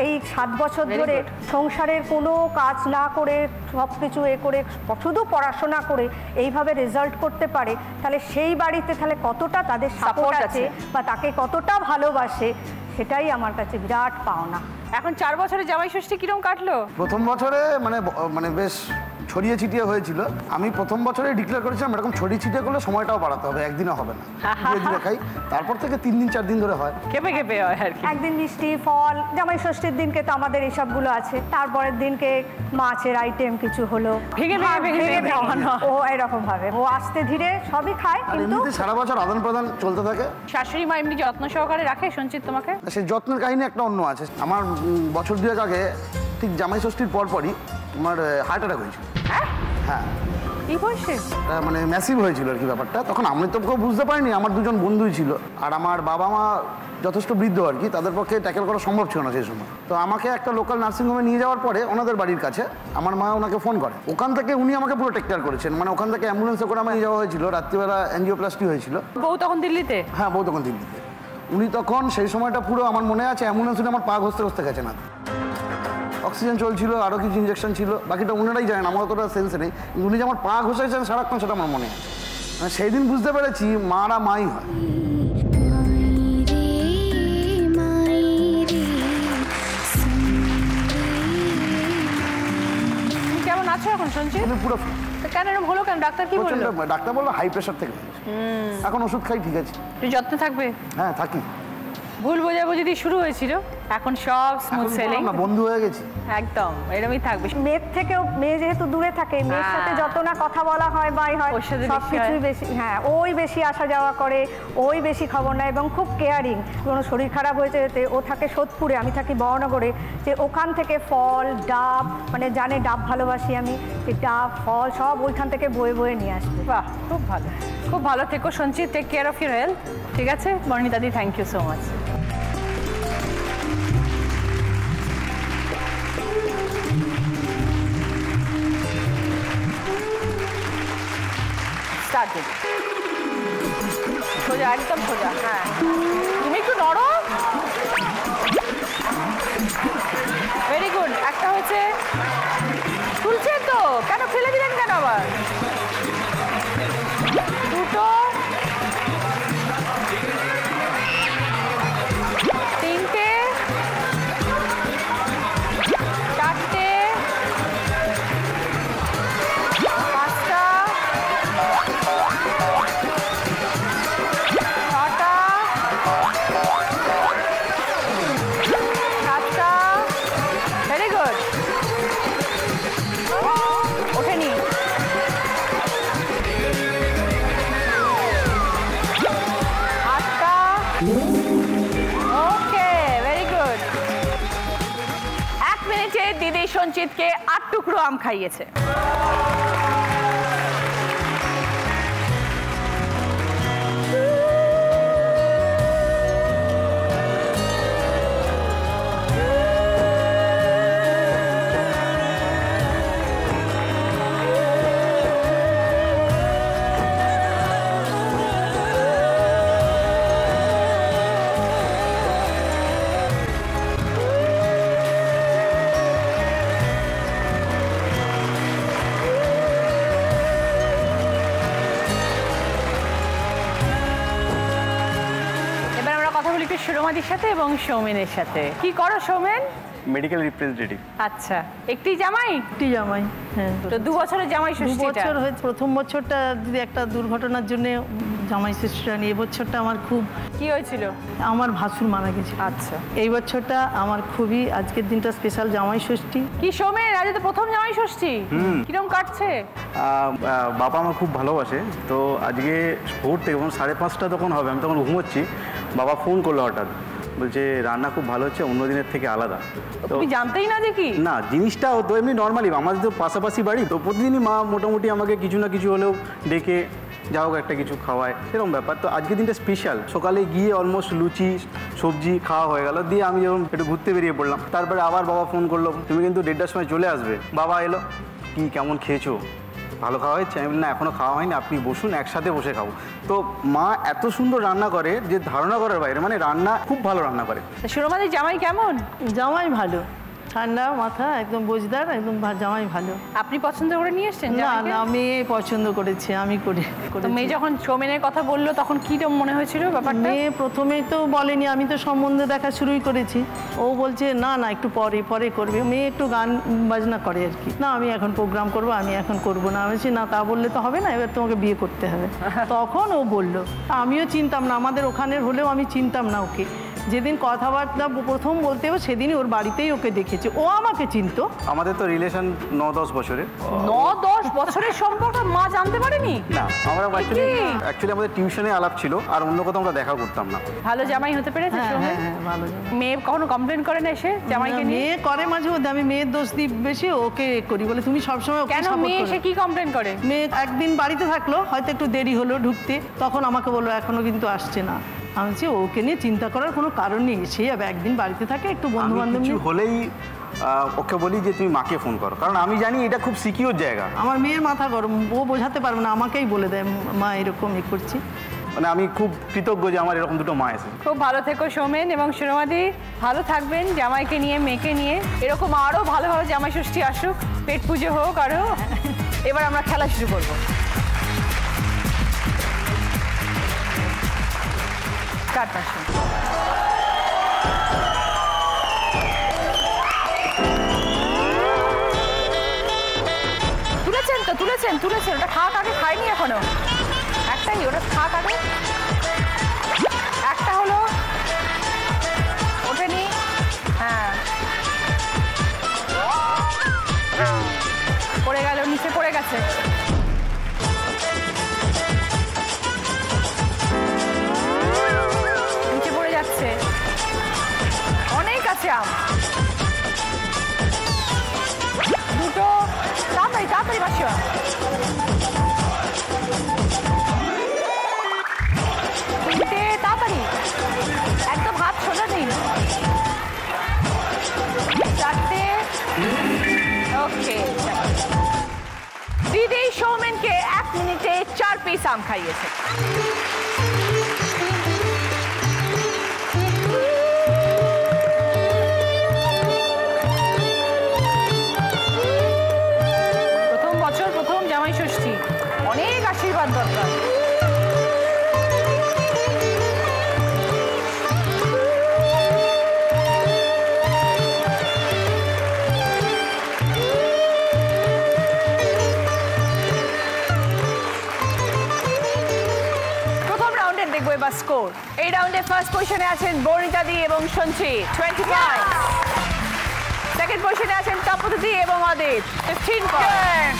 Speaker 8: এই 7 বছর ধরে সংসারের কোনো কাজ না করে, সব কিছু করে, শুধু পড়াশোনা করে এইভাবে রেজাল্ট করতে পারে, তাহলে সেই বাড়িতে তাহলে কতটা তাদের সাপোর্ট আছে বা তাকে কতটা ভালোবাসে, সেটাই আমার কাছে বিরাট পাওনা।
Speaker 1: এখন 4 বছরে জামাই ষষ্ঠী কিরকম কাটলো?
Speaker 9: প্রথম বছরে মানে বেশ ছড়িয়ে ছিটিয়ে হয়েছিল। আমি প্রথম বছরে ডিক্লেয়ার করেছিলাম এরকম ছড়িয়ে ছিটিয়ে করলে সময়টাও বাড়াতে হবে, একদিনও হবে না, ধীরে ধীরে খাই। তারপর থেকে 3 দিন 4 দিন ধরে হয়,
Speaker 1: কেঁপে কেঁপে হয় আর কি।
Speaker 8: একদিন মিষ্টি ফল, জামাই ষষ্ঠীর দিনকে তো আমাদের এইসবগুলো আছে, তারপরের দিনকে মাছের আইটেম কিছু হলো,
Speaker 1: ভেঙে
Speaker 8: ও এরকম ভাবে ও আস্তে ধীরে সবই খায়। কিন্তু
Speaker 9: সারা বছর আদান প্রদান চলতে থাকে।
Speaker 1: শাশুড়ি মা এমনি যত্ন সহকারে রাখে সঞ্চিত তোমাকে?
Speaker 9: সেই যত্নের কাহিনী একটা অন্য আছে। আমার বছর 2 আগে ঠিক জামাই ষষ্ঠীর পরপরই আমার হার্ট অ্যাটাক হয়েছিল। হ্যাঁ,
Speaker 1: এই বয়সে?
Speaker 9: মানে ম্যাসিভ হয়েছিল আর কি ব্যাপারটা। তখন আমি তো কেউ বুঝতে পারিনি, আমার 2জন বন্ধুই ছিল, আর আমার বাবা মা যথেষ্ট বৃদ্ধ আর কি, তাদের পক্ষে ট্যাকেল করা সম্ভব ছিল না সেই সময়। তো আমাকে একটা লোকাল নার্সিংহোমে নিয়ে যাওয়ার পরে ওনাদের বাড়ির কাছে আমার মা ওনাকে ফোন করে, ওখান থেকে উনি আমাকে পুরো টেক কেয়ার করেছেন। মানে ওখান থেকে অ্যাম্বুলেন্সে করে আমার নিয়ে যাওয়া হয়েছিল, রাত্রিবেলা অ্যাঞ্জিওপ্লাস্টি হয়েছিল।
Speaker 1: বউ তখন দিল্লিতে?
Speaker 9: হ্যাঁ, বউ তখন দিল্লিতে। উনি তখন সেই সময়টা পুরো আমার মনে আছে, অ্যাম্বুলেন্স উনি আমার পা ঘষতে ঘষতে গেছে না, অক্সিজেন চলছিল, আরও কিছু ইঞ্জেকশন ছিল, বাকিটা ওনারাই জানেন, আমার অতটা সেন্স নেই। উনি যে আমার পা ঘষেছেন সারাক্ষণ, সেটা আমার মনে আছে। সেই দিন বুঝতে পেরেছি মারা মাই হয়।
Speaker 1: কেমন আছো এখন সঞ্চিত?
Speaker 9: আমি পুরো
Speaker 1: কেন এরকম হলো কেন? ডাক্তার কি বললো?
Speaker 9: ডাক্তার বললো হাই প্রেশার থেকে। এখন ওষুধ খাই, ঠিক আছে।
Speaker 1: তুই যত্নে থাকবে?
Speaker 9: হ্যাঁ, থাকি।
Speaker 1: ভুল বোঝাবুঝি দিয়ে শুরু হয়েছিল, এখন সব স্মুথ সেলিং,
Speaker 9: বন্ধু হয়ে গেছি
Speaker 1: একদম এরকমই থাকবে।
Speaker 8: মেয়ের থেকেও, মেয়ে যেহেতু দূরে থাকে, মেয়ের সাথে যত না কথা বলা হয় বাই হয়, সব কিছুই বেশি, হ্যাঁ ওই বেশি আসা যাওয়া করে, ওই বেশি খবর নেয় এবং খুব কেয়ারিং। কোনো শরীর খারাপ হয়েছে, ও থাকে সোদপুরে, আমি থাকি বহনগরে, যে ওখান থেকে ফল ডাব, মানে জানে ডাব ভালোবাসি আমি, যে ডাব ফল সব ওইখান থেকে বয়ে বয়ে নিয়ে আসবে।
Speaker 1: বাহ, খুব ভালো, খুব ভালো থেকো Sanchita, take care of your health. ঠিক আছে বর্ণিতা দি, থ্যাংক ইউ সো মাচ। সোজা, একদম সোজা। হ্যাঁ, তুমি একটু নড়ো। Very good. একটা হচ্ছে, তুলছেন তো, কেন ফেলে দিলেন কেন আবার? দুটো, তিনটে, চারটে, পাঁচটা, ছটা, সাতটা। Very good. ওঠেনি। আটটা। ওকে, ভেরি গুড। 1 মিনিটে দিদি সঞ্চিতকে 8 টুকরো আম খাইয়েছে। সুরমাদির সাথে এবং সৌমেনের সাথে। কি করো সৌমেন?
Speaker 10: Medical representative.
Speaker 1: আচ্ছা, একটি জামাই?
Speaker 5: একটি জামাই, হ্যাঁ।
Speaker 1: তো 2 বছরের জামাই ষষ্ঠী?
Speaker 5: 2 বছর হয়েছে। প্রথম বছরটা যদি একটা দুর্ঘটনার জন্য জামাই ষষ্ঠীটা নিয়ে, এই বছরটা আমার খুব
Speaker 1: কি হয়েছিল?
Speaker 5: আমার ভাসুর মারা গেছে।
Speaker 1: আচ্ছা,
Speaker 5: এই বছরটা আমার খুবই, আজকের দিনটা স্পেশাল জামাই ষষ্ঠী।
Speaker 1: কি সৌমেন, আজ তো প্রথম জামাই ষষ্ঠী, কিরকম কাটছে?
Speaker 10: বাবা আমার খুব ভালোবাসে, তো আজকে ভোর থেকে 5:30 তখন হবে, আমি তখন ঘুমোচ্ছি, বাবা ফোন করলো হঠাৎ, বলছে রান্না খুব ভালো হচ্ছে, অন্য দিনের থেকে আলাদা। তো
Speaker 1: তুমি জানতেই না যে কি
Speaker 10: না, জিনিসটা তো এমনি নর্মালি, আমাদের তো পাশাপাশি বাড়ি, তো প্রতিদিনই মা মোটামুটি আমাকে কিছু না কিছু হলেও ডেকে যা হোক একটা কিছু খাওয়ায়, এরকম ব্যাপার। তো আজকের দিনটা স্পেশাল। সকালে গিয়ে অলমোস্ট লুচি সবজি খাওয়া হয়ে গেল, দিয়ে আমি যখন একটু ঘুরতে বেরিয়ে পড়লাম, তারপরে আবার বাবা ফোন করলো, তুমি কিন্তু 1:30টার সময় চলে আসবে। বাবা এলো, কি কেমন খেয়েছো, ভালো খাওয়া হয়েছে? আমি বলি না, এখনও খাওয়া হয়নি, আপনি বসুন, একসাথে বসে খাবো। তো মা এত সুন্দর রান্না করে যে ধারণা করার বাইরে, মানে রান্না খুব ভালো রান্না করে।
Speaker 1: সুরমাদির জামাই কেমন?
Speaker 5: জামাই ভালো, ঠান্ডা মাথা, একদম বোঝদার, একদম জামাই ভালো।
Speaker 1: আপনি পছন্দ করে নিয়ে এসেছেন?
Speaker 5: না না, মেয়ে পছন্দ করেছে, আমি করে।
Speaker 1: তো মেয়ে যখন সৌমেনের কথা বললো তখন কি মনে হয়েছিল ব্যাপারটা?
Speaker 5: মেয়ে প্রথমে তো বলেনি, আমি তো সম্বন্ধ দেখা শুরুই করেছি। ও বলছে না না, একটু পরে পরে করবে। মেয়ে একটু গান বাজনা করে আর কি। না, আমি এখন প্রোগ্রাম করবো, আমি এখন করবো না। আমি বলছি না, তা বললে তো হবে না, এবার তোমাকে বিয়ে করতে হবে। তখন ও বললো, আমিও চিনতাম না, আমাদের ওখানের হলেও আমি চিনতাম না ওকে। যেদিন কথাবার্তা প্রথম বলতে হবে সেদিনই ওর বাড়িতেই ওকে দেখেছি, ও আমাকে চিনতো।
Speaker 10: আমাদের তো রিলেশন 9-10 বছরের।
Speaker 1: 9-10 বছরের সম্পর্ক মা জানতে পারেনি?
Speaker 10: না, আমরা অ্যাকচুয়ালি আমাদের টিউশনে আলাপ ছিল, আর অন্য কোথাও আমরা দেখা করতাম না।
Speaker 1: ভালো জামাই হতে পেরেছে?
Speaker 5: হ্যাঁ, ভালো জামাই।
Speaker 1: মেয়ে কখনো কমপ্লেন করে না এসে জামাইকে নিয়ে?
Speaker 5: মেয়ে করে মাঝে মধ্যে, আমি মেয়ের দোষ দিই বেশি, ওকে করি বলে তুমি সবসময় ওকে
Speaker 1: কেন?
Speaker 5: সাপোর্ট
Speaker 1: মেয়ে
Speaker 5: করো।
Speaker 1: এসে কি কমপ্লেন করে?
Speaker 5: মেয়ে একদিন বাড়িতে থাকলো, হয়তো একটু দেরি হলো ঢুকতে, তখন আমাকে বললো এখনো কিন্তু আসছে না। আমি বলছি ওকে নিয়ে চিন্তা করার কোনো কারণ নেই, সে একদিন বাড়িতে থাকে, একটু বন্ধু বান্ধব
Speaker 10: কিছু হলেই ওকে বলি যে তুমি মাকে ফোন করো, কারণ আমি জানি এটা খুব সিকিউর জায়গা।
Speaker 5: আমার মেয়ের মাথা গরম, ও বোঝাতে পারবে না, আমাকেই বলে দেয় মা এরকম করছি।
Speaker 10: মানে আমি খুব কৃতজ্ঞ যে আমার এরকম দুটো মা আছে।
Speaker 1: খুব ভালো থেকো সৌমেন এবং সুরমাদি, ভালো থাকবেন জামাইকে নিয়ে, মেয়েকে নিয়ে। এরকম আরও ভালো ভালো জামাই ষষ্ঠী আসুক, পেট পুজো হোক আরও। এবার আমরা খেলা শুরু করবো। তুলেছেন ওটা খাওয়া আগে খায়নি এখনো, একটাই, ওটা খাওয়া আগে একটা হলো, ওঠেনি। হ্যাঁ, পড়ে গেল, নিচে পড়ে গেছে। নিচে পড়ে যাচ্ছে, অনেক আছে আম। দুটো, তাড়াতাড়ি তাড়াতাড়ি বাসিও। তিনটে, তাড়াতাড়ি, একদম হাত সোজা দিন। চারটে, ওকে। দিদি সৌমেনকে 1 মিনিটে 4 পিস আম খাইয়েছে। প্রথম বছর, প্রথম জামাই ষষ্ঠী, অনেক আশীর্বাদ দরকার। স্কোর এই রাউন্ডে ফার্স্ট পজিশনে আছেন বর্ণিতা দি এবং সঞ্চিত 20 পয়েন্ট। সেকেন্ড পজিশনে আছেন তপতি দি এবং অদিত 15 পয়েন্ট।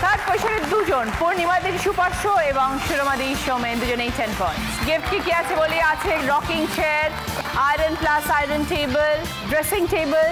Speaker 1: থার্ড পজিশনে দুজন পূর্ণিমা দি, সুপারশো এবং সুরমা দি, সৌমেন, দুজনেই 10 পয়েন্ট। গিফট কি আছে বলি, আছে rocking chair, iron plus iron table, dressing table,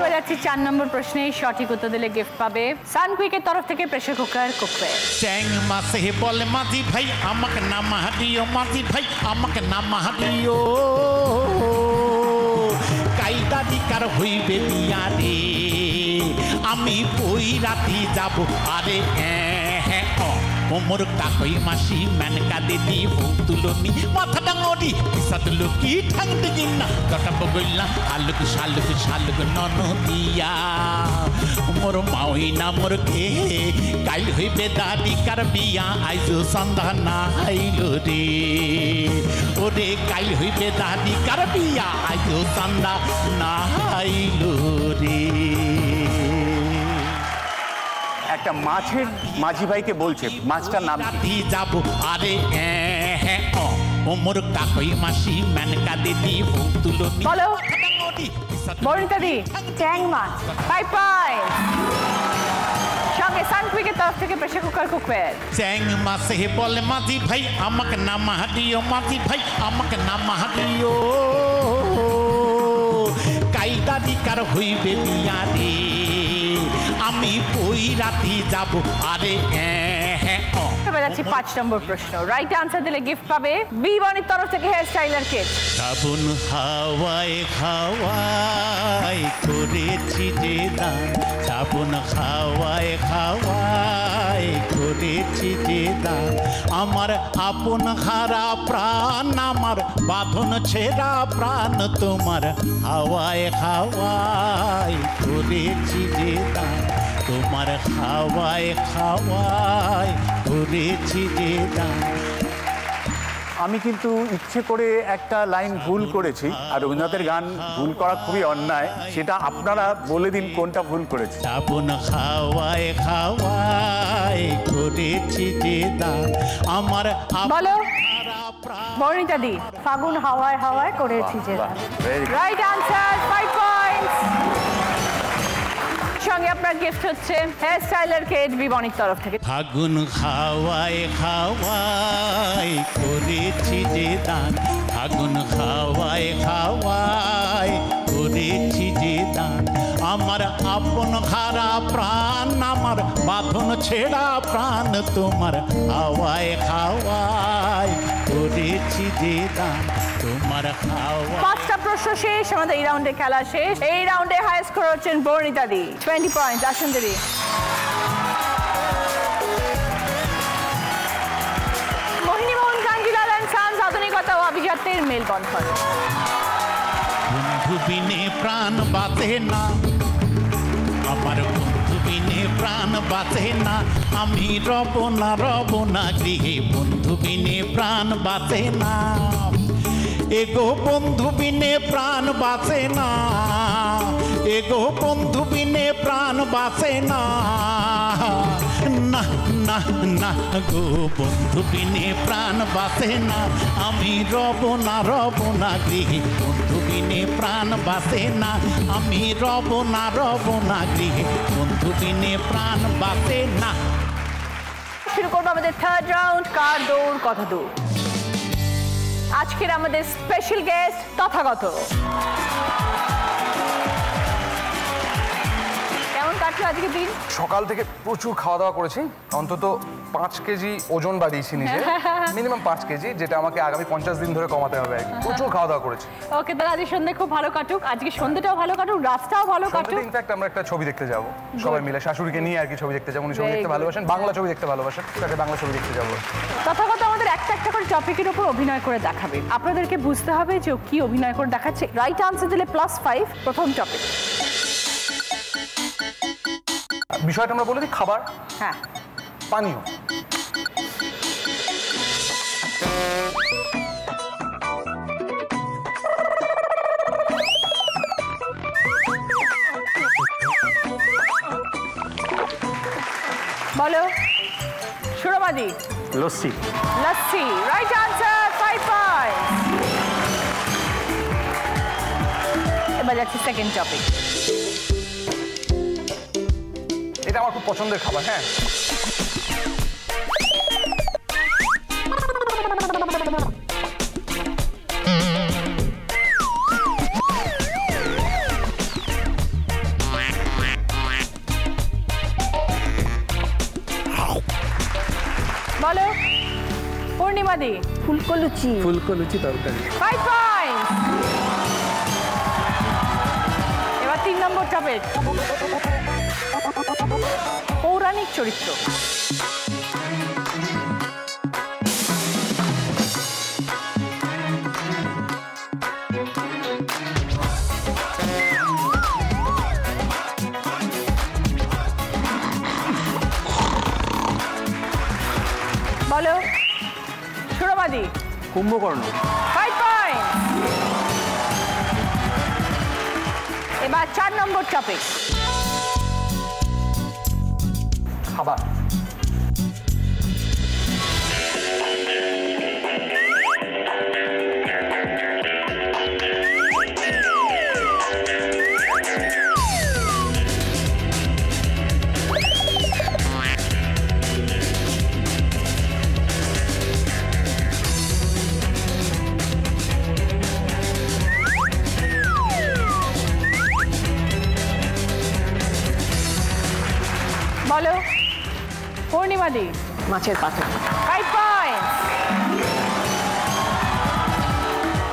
Speaker 1: এবার যাচ্ছি 4 নম্বর প্রশ্নে। সঠিক উত্তর দিলে গিফট পাবে সানকুইকের তরফ থেকে প্রেসার কুকার কুকওয়্যার।
Speaker 11: চ্যাং মাসে বলে মাঝি ভাই আমাকে নাম দিও, মাঝি ভাই আমাকে নাম দিও, কাইদা দিকার হইবে বিয়া রে, আমি বই রাতি যাব আরে হ্যাঁ ওমর কাকই মাসি মেনকা দিদি তুলনি মাথা ডাঙরি সাদলো কি ঠাং দিন না কটা বগইলা আলুক শালুক শালুক ননদিয়া মোর মাওই না মোর কে কাইল হইবে দাদি কার বিয়া আইজো সন্ধান না আইলো রে, ওরে কাইল হইবে দাদি কার বিয়া আইজো সন্ধান না আইলো রে।
Speaker 12: একটা মাছের মাঝি ভাইকে বলছে, মাছটার নাম
Speaker 11: কি যাব আরে হ্যাঁ ওমর কাকই মাসি মেনকা দিদি তুলনি।
Speaker 1: বলো বর্ণিতা দি।
Speaker 8: চ্যাং মাছ।
Speaker 1: 5 পয়েন্ট। সঙ্গে সানকুইকের তরফ থেকে প্রেসার কুকার কুকওয়্যার।
Speaker 11: চ্যাং মাসে বলে মাঝি ভাই আমাকে নাম দিও, মাঝি ভাই আমাকে নাম দিও, কাইদা দিকার হইবে বিয়া রে, আমি বই রাতি যাব আরে হ্যাঁ।
Speaker 1: এবার যাচ্ছি 5 নম্বর প্রশ্ন। রাইট আনসার দিলে গিফট পাবে বিবনির তরফ থেকে হেয়ার স্টাইলার কিট।
Speaker 11: সাবুন হাওয়ায় হাওয়ায় করেছি যে দান, সাবুন হাওয়ায় হাওয়ায় করেছি যে দান, আমার আপন হারা প্রাণ, আমার বাঁধন ছেঁড়া প্রাণ, তোমার হাওয়ায় হাওয়ায় করেছি যে দান, তোমার হাওয়ায় হাওয়ায় করেছি যে দান।
Speaker 12: আমি কিন্তু ইচ্ছে করে একটা লাইন ভুল করেছি, আর রবীন্দ্রনাথের গান ভুল করা খুবই অন্যায়, সেটা আপনারা বলে দিন কোনটা ভুল করেছি।
Speaker 11: সাবুন হাওয়ায় হাওয়ায় করেছি যে দান, আমার
Speaker 1: বলো বর্ণিতা দি।
Speaker 8: ফাগুন হাওয়ায় হাওয়ায় করেছি যে।
Speaker 1: Right answer 5 points. সঙ্গে আপনার গিফট হচ্ছে হেয়ার স্টাইলার কিট বিবনির তরফ থেকে।
Speaker 11: ফাগুন হাওয়ায় হাওয়ায় করেছি যে দান, ফাগুন হাওয়ায় হাওয়ায় করেছি যে দান, আমার আপন হারা প্রাণ, আমার বাঁধন ছেঁড়া প্রাণ, তোমার হাওয়ায় হাওয়ায় করেছি যে দান, তোমার হাওয়া।
Speaker 1: 5টা প্রশ্ন শেষ, আমাদের এই রাউন্ডে খেলা শেষ। এই রাউন্ডে হাই স্কোর হচ্ছেন বর্ণিতা দি 20 পয়েন্ট। আসুন দিদি। মোহিনী মোহন গাঙ্গিলাল অ্যান্ড সানস আধুনিকতা ও আভিজাত্যের মেলবন্ধন।
Speaker 11: বন্ধু বিনে প্রাণ বাঁচে না, আমার বন্ধু বিনে প্রাণ বাঁচে না, আমি রব না গৃহে, বন্ধু বিনে প্রাণ বাঁচে না, এগো বন্ধু বিনে প্রাণ বাঁচে না, এগো বন্ধু বিনে প্রাণ বাঁচে না, না না না গো বন্ধু বিনে প্রাণ বাঁচে না, আমি রব না গৃহে, বন্ধু বিনে প্রাণ বাঁচে না, আমি রব না গৃহে, বন্ধু বিনে প্রাণ বাঁচে না।
Speaker 1: শুরু করবো আমাদের থার্ড রাউন্ড, কার দৌড় কত দূর। আজকের আমাদের স্পেশাল গেস্ট তথাগত। কেমন কাটলো আজকে দিন?
Speaker 13: সকাল থেকে প্রচুর খাওয়া দাওয়া করেছি, অন্তত 5 কেজি ওজন বাড়িয়েছি নিজে, মিনিমাম 5 কেজি, যেটা আমাকে আগামী 50 দিন ধরে কমাতে হবে। প্রচুর খাওয়া দাওয়া করেছি।
Speaker 1: ওকে, তাহলে আজকে সন্ধ্যে খুব ভালো কাটুক, আজকে সন্ধ্যেটাও ভালো কাটুক, রাতটাও ভালো কাটুক।
Speaker 13: ইনফ্যাক্ট আমরা একটা ছবি দেখতে যাব সবাই মিলে, শাশুড়িকে নিয়ে আর কি ছবি দেখতে যাবো। উনি ছবি দেখতে ভালোবাসেন, বাংলা ছবি দেখতে ভালোবাসেন, তাকে বাংলা ছবি দেখতে যাবো।
Speaker 1: তথাগত আমাদের একটা একটা করে টপিকের উপর অভিনয় করে দেখাবে, আপনাদেরকে বুঝতে হবে যে ও কি অভিনয় করে দেখাচ্ছে। রাইট আনসার দিলে +5। প্রথম টপিক,
Speaker 13: বিষয়টা আমরা বলে দিই, খাবার,
Speaker 1: হ্যাঁ,
Speaker 13: পানীয়।
Speaker 1: বলো সুরবাদি।
Speaker 10: Lassi.
Speaker 1: Lassi, right answer 5 point. এবার যাচ্ছি সেকেন্ড টপিক।
Speaker 13: এটা আমার খুব পছন্দের খাবার। হ্যাঁ,
Speaker 1: বলো পূর্ণিমাদি।
Speaker 4: ফুলকো লুচি।
Speaker 7: ফুলকো লুচি তরকারি।
Speaker 1: 5 পয়েন্ট। এবার 3 নম্বর টপিক, পৌরাণিক চরিত্র। বলো সুরবাদী।
Speaker 10: কুম্ভকর্ণ।
Speaker 1: 5 পয়েন্ট। এবার 4 নম্বর টপিক,
Speaker 13: খাবার।
Speaker 1: বলো পূর্ণিমাদি।
Speaker 4: মাছের পাতুরি।
Speaker 1: 5 পয়েন্ট।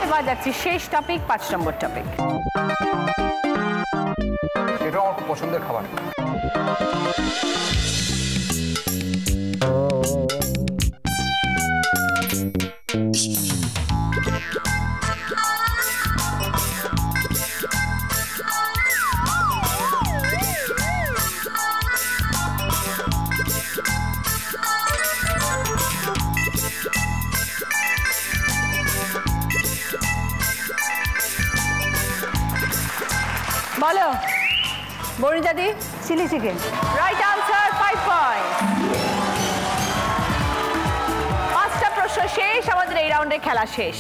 Speaker 1: এবার যাচ্ছি শেষ টপিক, 5 নম্বর টপিক।
Speaker 13: এটাও আমার খুব পছন্দের খাবার।
Speaker 1: বলো বনিতাদি।
Speaker 8: Chilli chicken.
Speaker 1: Right answer, 5 point. 5টা প্রশ্ন শেষ, আমাদের এই রাউন্ডে খেলা শেষ।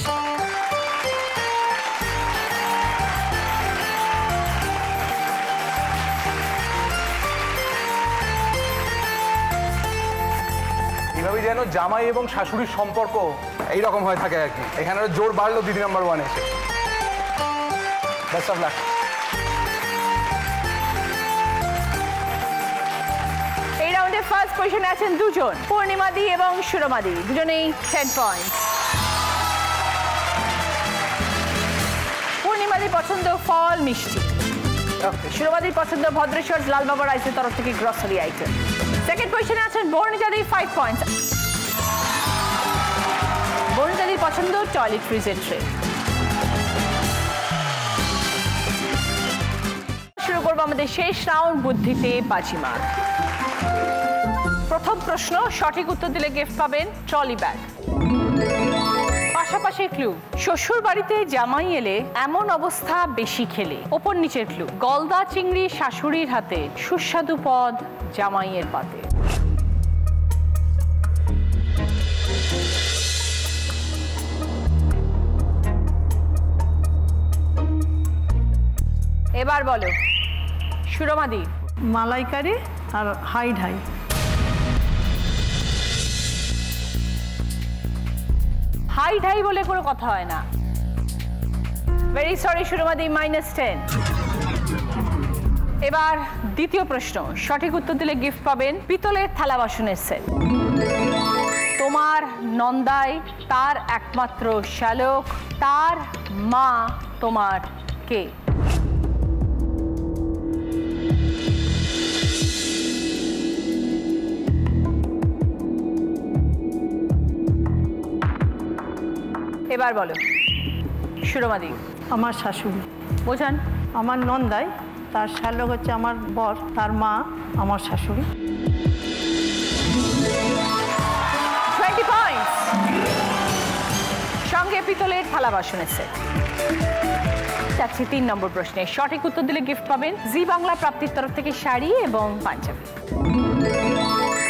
Speaker 13: এইভাবে যেন জামাই এবং শাশুড়ির সম্পর্ক এইরকম হয়ে থাকে আর কি। এখানে জোর বাড়লো দিদি নাম্বার 1 এসে। Best of luck.
Speaker 1: এই রাউন্ডে ফার্স্ট পজিশনে আছেন দুজন, পূর্ণিমাদি এবং সুরমাদি, দুজনেই 10 পয়েন্ট। পূর্ণিমাদির পছন্দ ফল মিষ্টি, সুরমাদির পছন্দ ভদ্রেশ্বর লাল বাবা রাইসের তরফ থেকে গ্রসারি আইটেম। সেকেন্ড পজিশনে আছেন বর্ণিতাদি, 5 পয়েন্ট। বর্ণিতাদির পছন্দ টয়লেট ফ্রিজের ট্রে। শুরু করবো আমাদের শেষ রাউন্ড, বুদ্ধিতে বাজিমাত। প্রথম প্রশ্ন, সঠিক উত্তর দিলে গিফট পাবেন ট্রলি ব্যাগ। পাশাপাশি ক্লু, শ্বশুর বাড়িতে জামাই এলে এমন অবস্থা বেশি খেলে। ওপর নিচের ক্লু, গলদা চিংড়ি শাশুড়ির হাতে, সুস্বাদু পদ জামাইয়ের পাতে। এবার বলো সুরমাদি।
Speaker 5: মালাইকারি আর হাই ঢাই।
Speaker 1: হাই ঢাই বলে কোনো কথা হয় না। ভেরি সরি সুরমাদি, -10। এবার দ্বিতীয় প্রশ্ন, সঠিক উত্তর দিলে গিফট পাবেন পিতলের থালা বাসনের সেট। তোমার নন্দাই তার একমাত্র শ্যালক, তার মা তোমার কে? এবার বলো সুরমাদি।
Speaker 5: আমার শাশুড়ি।
Speaker 1: বোঝান।
Speaker 5: আমার নন্দাই, তার শ্যালক হচ্ছে আমার বর, তার মা আমার শাশুড়ি।
Speaker 1: 20 পয়েন্টস। সঙ্গে পিতলের থালা বাসনের সেট। যাচ্ছি 3 নম্বর প্রশ্নে, সঠিক উত্তর দিলে গিফট পাবেন জি বাংলা প্রাপ্তির তরফ থেকে শাড়ি এবং পাঞ্জাবি।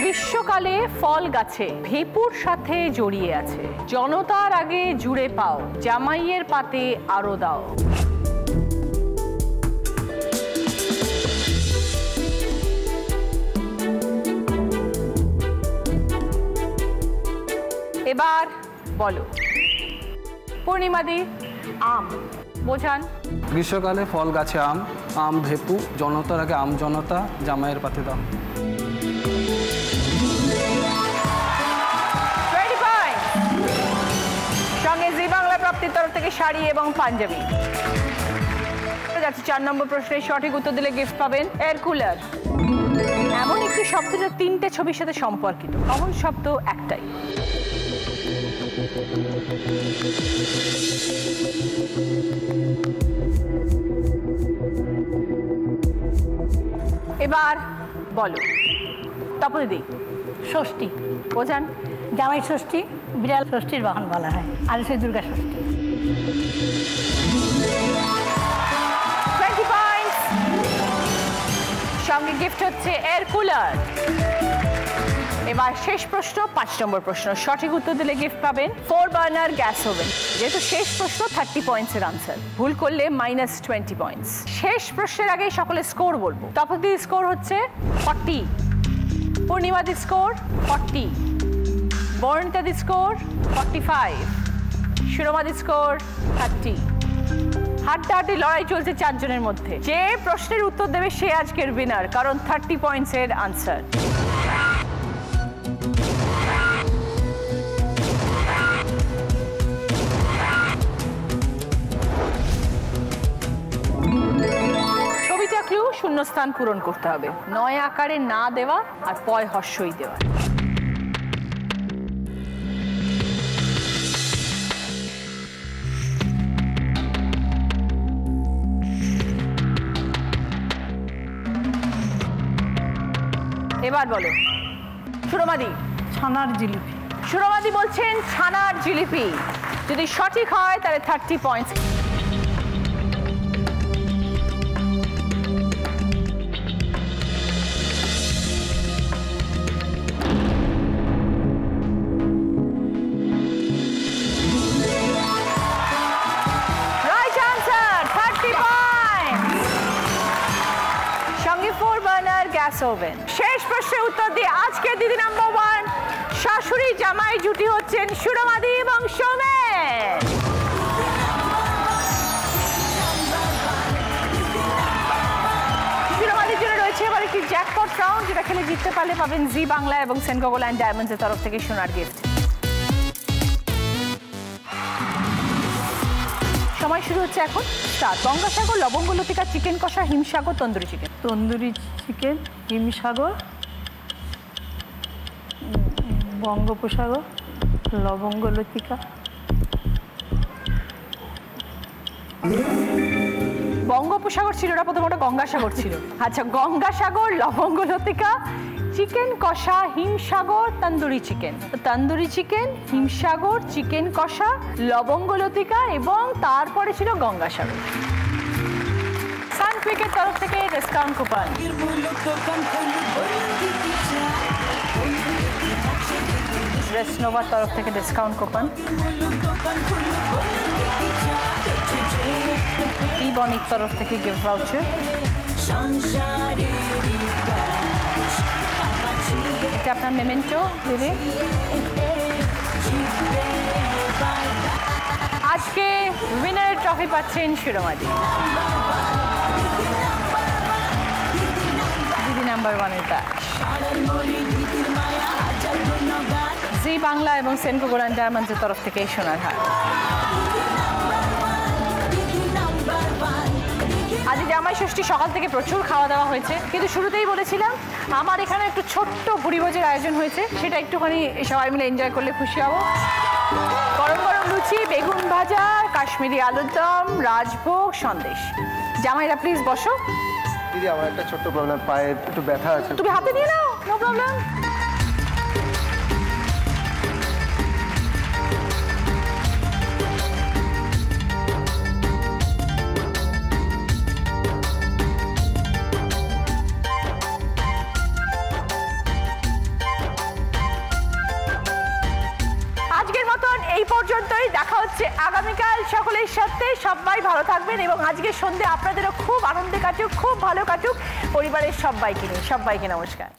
Speaker 1: গ্রীষ্মকালে ফল গাছে ভেপুর সাথে জড়িয়ে আছে, জনতার আগে জুড়ে পাও, জামাইয়ের পাতে আরো দাও। এবার বলো পূর্ণিমাদি। আম। বোঝান।
Speaker 7: গ্রীষ্মকালে ফল গাছে আম, আম ভেপু, জনতার আগে আম জনতা, জামাইয়ের পাতে দাও।
Speaker 1: থেকে শাড়ি এবং পাঞ্জাবি। যাচ্ছে 4 নম্বর প্রশ্নের সঠিক উত্তর দিলে গিফট পাবেন এয়ার কুলার। এমন একটি শব্দ যা 3টে ছবির সাথে সম্পর্কিত, এমন শব্দ একটাই। এবার বলো তপদিদি।
Speaker 3: ষষ্ঠী।
Speaker 1: বোঝান।
Speaker 3: জামাই ষষ্ঠী, বিড়াল ষষ্ঠীর বাহন বলা হয়, আর সে দুর্গা ষষ্ঠী।
Speaker 1: 20 পয়েন্টস। সঙ্গে গিফট হচ্ছে এয়ার কুলার। এবার শেষ প্রশ্ন, 5 নম্বর প্রশ্ন। সঠিক উত্তর দিলে গিফট পাবেন 4 বার্নার গ্যাস ওভেন। যেহেতু শেষ প্রশ্ন 30 পয়েন্টসের আনসার, ভুল করলে -20 পয়েন্টস। শেষ প্রশ্নের আগে সকলে স্কোর বলবো। তপদি স্কোর হচ্ছে 40, পূর্ণিমাদি স্কোর 40, বর্ণিতাদি স্কোর 45, সুরমাদি স্কোর 30। হাড্ডাহাড্ডি লড়াই চলছে 4 জনের মধ্যে। যে প্রশ্নের উত্তর দেবে সে আজকের উইনার, কারণ 30 পয়েন্টসের আনসার। ছবিটা ক্লু, শূন্যস্থান পূরণ করতে হবে। 9 আকারে না দেওয়া আর পয় হর্ষই দেওয়া। এবার বলো সুরমাদি।
Speaker 5: ছানার জিলিপি।
Speaker 1: সুরমাদি বলছেন ছানার জিলিপি। যদি সঠিক হয় তাহলে 30 পয়েন্টস। Right answer, 30 points. সঙ্গে 4 বার্নার গ্যাস ওভেন। শেষ প্রশ্নের উত্তর দিয়ে আজকে দিদি নাম্বার 1 শাশুড়ি জামাই জুটি হচ্ছেন সুরমাদি এবং সৌমেন। সুরমাদির জন্য রয়েছে এবার একটি জ্যাকপট রাউন্ড, যেটা খেলে জিততে পারলে পাবেন জি বাংলা এবং সেনকোগোল অ্যান্ড ডায়মন্ডসের তরফ থেকে সোনার গিফট। সময় শুরু হচ্ছে এখন। স্টার্ট। গঙ্গাসাগর, লবঙ্গ লতিকা, চিকেন কষা, হিমসাগর, তন্দুরি চিকেন।
Speaker 5: তন্দুরি চিকেন, হিমসাগর, বঙ্গোপসাগর, লবঙ্গ লতিকা।
Speaker 1: বঙ্গোপসাগর ছিল না, প্রথমত গঙ্গাসাগর ছিল। আচ্ছা, গঙ্গাসাগর, লবঙ্গ লতিকা, চিকেন কষা, Himsagar, tandoori chicken. Tandoori chicken, Himsagar, chicken কষা, লবঙ্গ লতিকা এবং তারপরে ছিল গঙ্গাসাগর। সানকুইকের তরফ থেকে ডিসকাউন্ট কুপন। রেসনোভার তরফ থেকে ডিসকাউন্ট কুপন। ইবনিক তরফ থেকে গিফট ভাউচার। এটা আপনার মেমেন্টো দিদি। আজকে উইনারের ট্রফি পাচ্ছেন সুরমাদি। দিদি নাম্বার 1-এর ব্যাচ। জি বাংলা এবং সেনকোগোল অ্যান্ড ডায়মন্ডসের তরফ থেকে এই সোনার হার। আজ জামাই ষষ্ঠী, সকাল থেকে প্রচুর খাওয়া দাওয়া হয়েছে, কিন্তু শুরুতেই বলেছিলাম আমার এখানে একটু ছোট্ট ভুরিভোজের আয়োজন হয়েছে, সেটা একটুখানি সবাই মিলে এনজয় করলে খুশি হব। গরম গরম লুচি, বেগুন ভাজা, কাশ্মীরি আলুর দম, রাজভোগ, সন্দেশ। জামাইরা প্লিজ বসো।
Speaker 6: দিদি আমার একটা ছোট্ট প্রবলেম, পায়ে একটু ব্যথা আছে।
Speaker 1: তুমি হাতে নিয়ে নাও, নো প্রবলেম। এই পর্যন্তই, দেখা হচ্ছে আগামীকাল সকলের সাথে। সবাই ভালো থাকবেন এবং আজকের সন্ধ্যে আপনাদেরও খুব আনন্দে কাটুক, খুব ভালো কাটুক পরিবারের সবাইকে নিয়ে। সবাইকে নমস্কার।